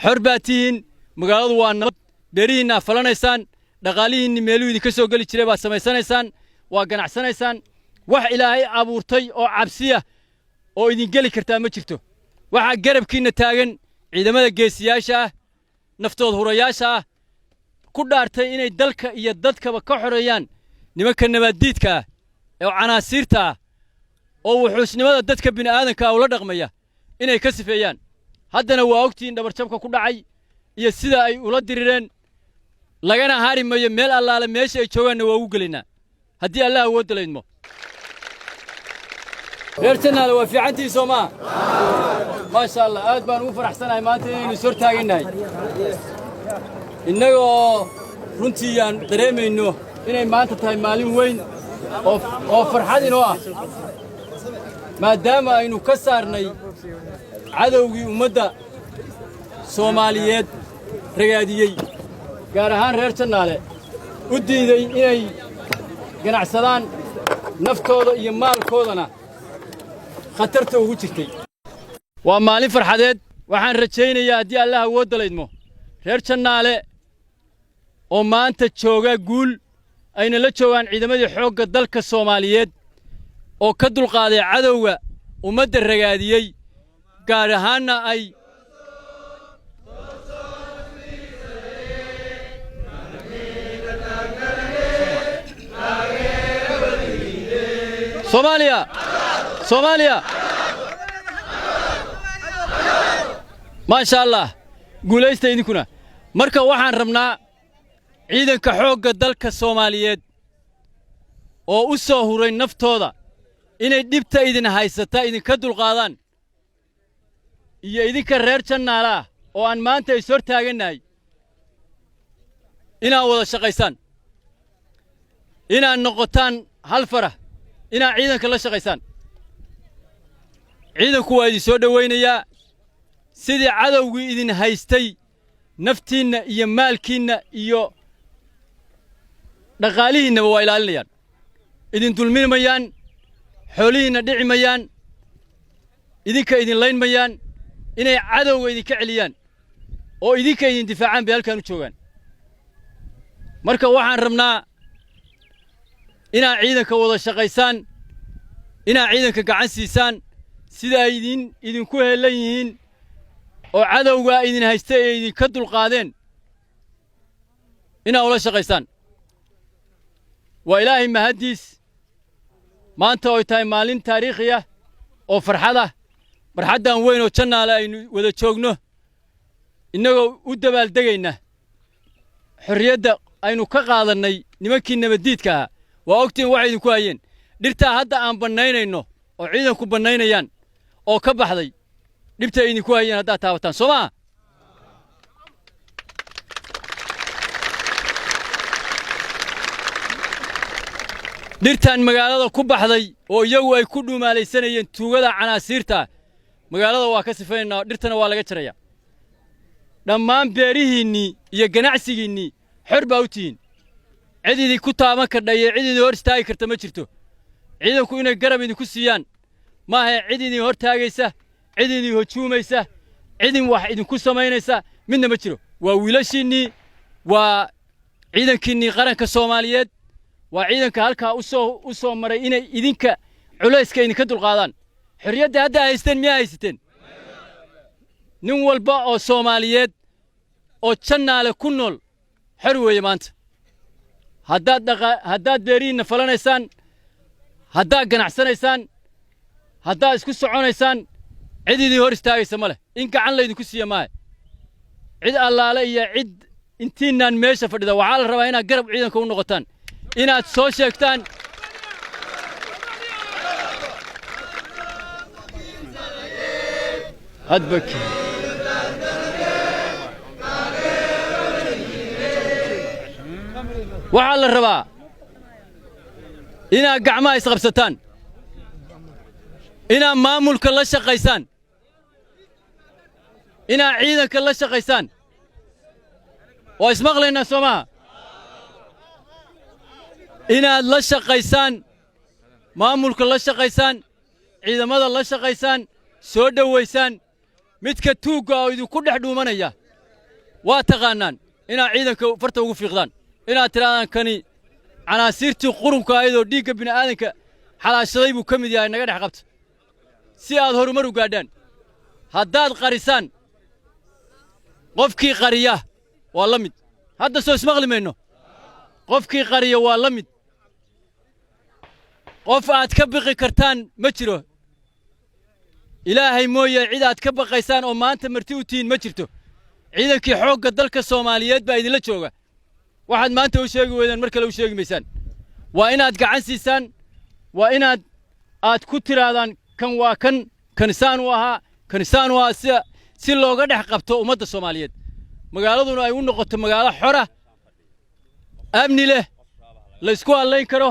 حرباتين مقالد وانمط بيرينا فلانيسان دقاليهن ميلو إذا كسو قلي تريبا سميسانيسان وقنع سانيسان وح إلهي أبورتي أو عبسية أو إذن قلي كرتان ما جرتو وح قرب كينا تاغن عيدا ماذا قيسياشا نفتوض هرياشا كدارتي إني دلك إيا دادك وكحريان نمكن نباديدكا أو عناصيرتا أو وحوسني ماذا دادك بين آذنك أو لدغمية إني كسفيان هادنا واوكتين دبرتشبكا كدعي إيا السيدة أي أولاد ديرين لغانا هاري مايا ميل الله لميشا أي جوغان واوغلنا هدي الله ود لينمو ريرتنا لو في عندي سوما ما شاء الله aad baan ugu faraxsanahay maanta inaynu soo taaganahay innagoo runtii aan dareemayno inay maanta tahay maalin weyn oo farxad inoo ah maadaama aynu ka saarnay cadowgii ummadda Soomaaliyeed ragaadiyay gaar ahaan reer Janaale u diiday inay ganacsadaan naftooda iyo maalkoodana khatarta ugu jirtay waa maalin farxadeed waxaan rajaynayaa haddii Allah awood leedmo reer Janaale oo maanta jooga guul ayna la joogaan ciidamadii xoogga dalka Soomaaliyeed oo ka dulqaaday cadowga ummadda ragaadiyay gaar ahaanna ay Soomaaliya ما شاء الله guulaysta idinkuna marka waxaan rabnaa ciidanka xoogga dalka Soomaaliyeed oo u soo huray naftooda inay dhibta idin haysata idin ka dulqaadaan iyo idinka reer Janaale oo aan maanta is hor taaganahay inaa wada shaqaysaan inaa noqotaan hal farax inaa ciidanka la shaqaysaan ciidanku waa idin soo dhaweynayaa sidii cadowgii idin haystay naftiinna iyo maalkiinna iyo dhaqaalihiinna waa ilaalinayaan idin dulmimayaan xoolihiinna dhicimayaan idinka idin laynmayaan inay cadowga idinka celiyaan oo idinka idin difaacaan bay halkan u joogaan marka waxaan rabnaa inaa ciidanka wada shaqaysaan inaa ciidanka gacan siisaan sida ay idinku heelan yihiin oo cadowga idin haysta ee idinka dulqaadeen inaa ula shaqaysaan waa ilaahay mahadiis maanta oo tahay maalin taariikhi ah oo farxadan weyn oo Janaale aynu wada joogno inagoo u dabaaldegayna xorriyadda aynu ka qaadanay nimankii nabadiidka ah waa ogtiin waxa idinku hayeen dhirta hadda aan banaynayno oo ciidanku banaynayaan oo ka baxday dhibta idinku hayeen hadda taabataan Soomaa dhirtan magaalada ku baxday oo iyagu ay ku dhumaalaysanayeen tuugada canaasiirta magaalada waa ka sifeynaa dhirtana waa laga jaraya dhammaan beerihiinni iyo ganacsigiinni xor baa u tihiin cididii ku taaban kardhay cididii hor istaagi karta ma jirto ciidanku inay garab idinku siiyaan ma aha cididii hor taagaysa cididii hujuumaysa cidin wax idinku samaynaysa midna ma jiro waa wiilashiinni waa ciidankiinni qaranka Soomaaliyeed waa ciidanka halka u soo maray inay idinka culayska idinka dulqaadaan xorriyadda hadda haysteen miyaa haysateen nin walba oo Soomaaliyeed oo Janaale ku nool xor weeye maanta haddaad beerihiinna falanaysaan haddaad ganacsanaysaan haddaad isku soconaysaan cididii hor istaagaysa ma leh in gacan laydinku siiya maahe cid allaale iyo cid intiinaan meesha fadhida waxaa la rabaa inaad garab ciidanka u noqotaan inaad soo sheegtaan hadbaki waxaa la rabaa inaad gacmaha isqabsataan inaad maamulka la shaqaysaan inaad ciidanka la shaqaysaan waa ismaqlaynaa Soomaa inaad la shaqaysaan maamulka la shaqaysaan ciidamada la shaqaysaan soo dhaweysaan midka tuuga oo idinku dhex dhuumanaya واتقانان إنا عيدا فرتا وفيقدان إنا ترى كني عناصيرتي قرنك أيضا ديك بن آدنك حلا شريب وكم دي نقدر حقبت سياد هرمرو قادان هداد قريسان قفكي قرية والله هذا سوس مغلي منه قفكي قرية والله قف أتكبقي كرتان مجره إلهي مويا عيدا أتكبق قيسان أو ما أنت مرتوتين مجرته عيدا كي حوق الدلك الصوماليات بايد لا تشوقه واحد ما أنت وشيء وإذا المركل وشيء ميسان وإن أتقعن سيسان وإن أتكتر هذا كان كنسان وها si looga dhex qabto ummadda Soomaaliyeed magaaladuna ay u noqoto magaalo xora amni leh la isku halayn karo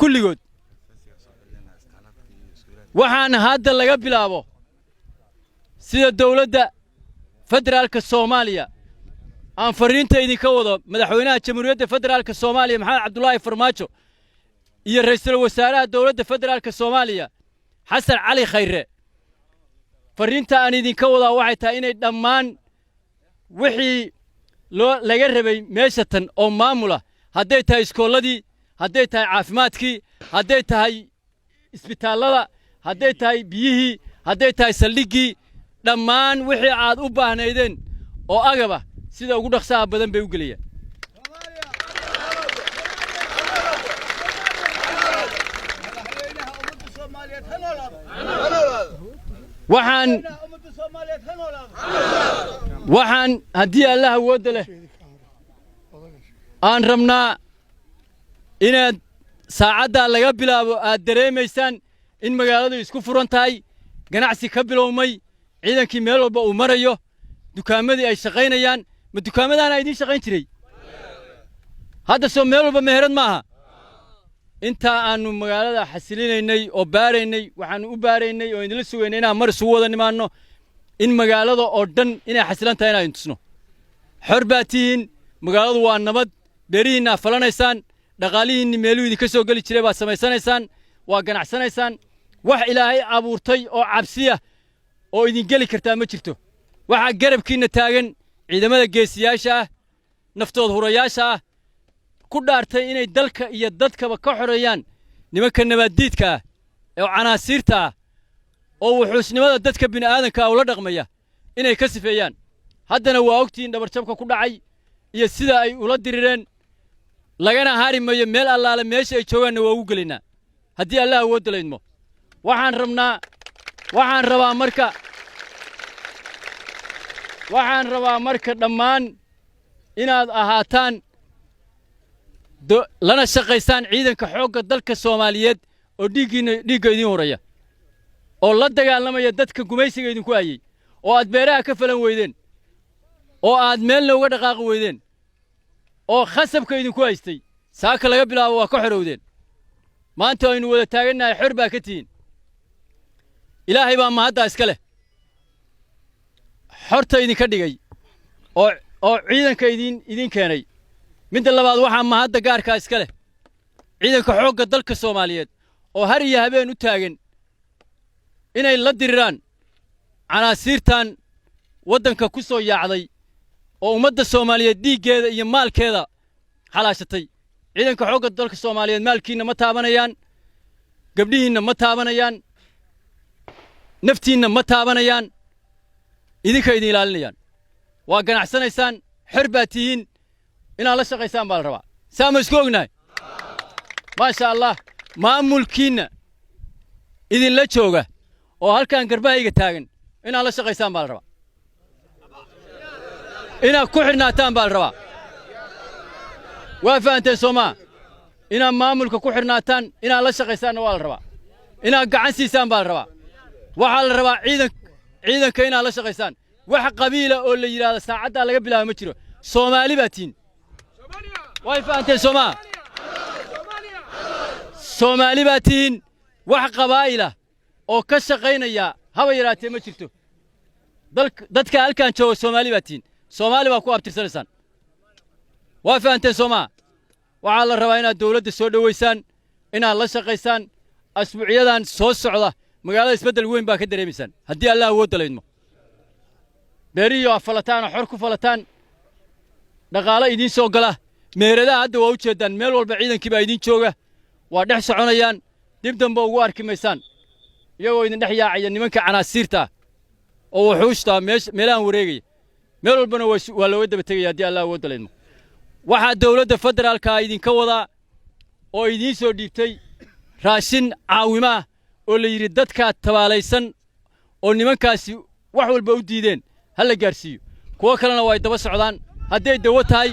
kulligood waxaan hadda laga bilaabo sida dawladda federaalka Soomaaliya aan fariinta idinka wado madaxweynaha jamhuuriyadda federaalka Soomaaliya Maxamed Cabdullaahi Farmaajo iyo ra'iisul wasaaraha dawladda federaalka Soomaaliya Xasan Cali Khayre fariinta aan idinka wada waxay tahay inay dhammaan wixii laga rabay meeshatan oo maamula hadday tahay iskooladii hadday tahay caafimaadkii hadday tahay isbitaalada hadday tahay biyihii hadday tahay saldhiggii dhammaan wixii aad u baahnaydeen oo agaba sida ugu dhaqsaha badan bay u geliyaan waxaan haddii Allah awood leh aan rabnaa inaad saacadda laga bilaabo aad dareemaysaan in magaaladu isku furan tahay ganacsi ka bilowmay ciidankii meel walba uu marayo dukaamadii ay shaqaynayaan ma dukaamadaana idin shaqayn jiray hadda soo meel walba meherad maaha inta aanu magaalada xasilinaynay oo baaraynay waxaan u baaraynay oo idin la sugaynay inaan mar isugu wada nimaano in magaalada oo dhan inay xasilan tahay inaan tusno xor baatihiin magaaladu waa nabad beerihiina falanaysaan dhaqaalihiina meeluu idin ka soo gali jiray baa samaysanaysaan waa ganacsanaysaan wax ilaahay abuurtay oo cabsiya oo idin geli kartaa ma jirto waxa garabkiina taagan ciidamada geesiyaasha ah naftood hurayaasha ah ku dhaartay inay dalka iyo dadkaba ka xoreeyaan nimanka nabadiidka ah ee canaasiirta ah oo wuxuusnimada dadka bini'aadanka ah ula dhaqmaya inay ka sifeeyaan haddana waa ogtiin dhabarjabka ku dhacay iyo sida ay ula dirireen lagana harimayo meel allaale meesha ay joogaanna waa ugu gelinaa haddii Allah awood leeymo waxaan rabaa marka dhammaan inaad ahaataan lana shaqaysaan ciidanka xoogga dalka Soomaaliyeed oo dhiigga idin horaya oo la dagaalamaya dadka gumaysiga idinku hayay oo aad beeraha ka falan weydeen oo aad meel uga dhaqaaqi weydeen oo khasabka idinku haystay saaka laga bilaabo waa ka xorowdeen maanta aynu wada taaganahay xor baa ka tihiin ilaahay baa mahadda iska leh xorta idinka dhigay oo ciidanka idin keenay midda labaad waxaa mahadda gaarka iska leh ciidanka xoogga dalka Soomaaliyeed oo har iyo habeen u taagan inay la diriraan canaasiirtan waddanka ku soo yaacday oo ummadda Soomaaliyeed dhiiggeeda iyo maalkeeda xalaashatay ciidanka xoogga dalka Soomaaliyeed maalkiina ma taabanayaan gabdhihiina ma taabanayaan naftiina ma taabanayaan idinka idin ilaalinayaan waa ganacsanaysaan xor baa tihiin inaad la shaqaysaan baa la rabaa saama isku ognahay maasha Allah maamulkiina idin la jooga oo halkaan garbahayga taagan inaad la shaqaysaan baa la rabaa inaad ku xirnaataan baa la rabaa waa fahanteen Soomaa inaad maamulka ku xirnaataan inaad la shaqaysaanna waa la rabaa inaad gacan siisaan baa la rabaa waxaa la rabaa ciidanka inaad la shaqaysaan wax qabiila oo la yiraahdo saacadda laga bilaabo ma jiro Soomaali baa tiin way fahanteen Soomaali baa tiin wax qabaa'ila oo ka shaqaynaya haba yaraatee ma jirto dadka halkaan jooga Soomaali baa tiin Soomaali baa ku abtirsanaysaan waa fahanteen Soomaa waxaa la rabaa inaad dawladda soo dhaweysaan inaad la shaqaysaan asbuuciyadan soo socda magaalada isbedel weyn baa ka dareemaysaan haddii Allah awood leeymo beeriyo falataan xor ku falataan dhaqaale idiin soo gala meheradaha hadda waa u jeedaan meel walba ciidankii baa idiin jooga waa dhex soconayaan dib dambe ugu arki maysaan iyagoo idin dhex yaacaya nimanka canaasiirta oo wuxuushta meelahan wareegaya meel walbana waa looga daba tegaya haddii allah uga daleedmo waxaa dawladda federaalka idinka wadaa oo idiin soo dhiibtay raashin caawimo ah oo la yidhi dadkaa tabaalaysan oo nimankaasi wax walba u diideen ha la gaarsiiyo kuwo kalena waa ay daba socdaan hadday dawo tahay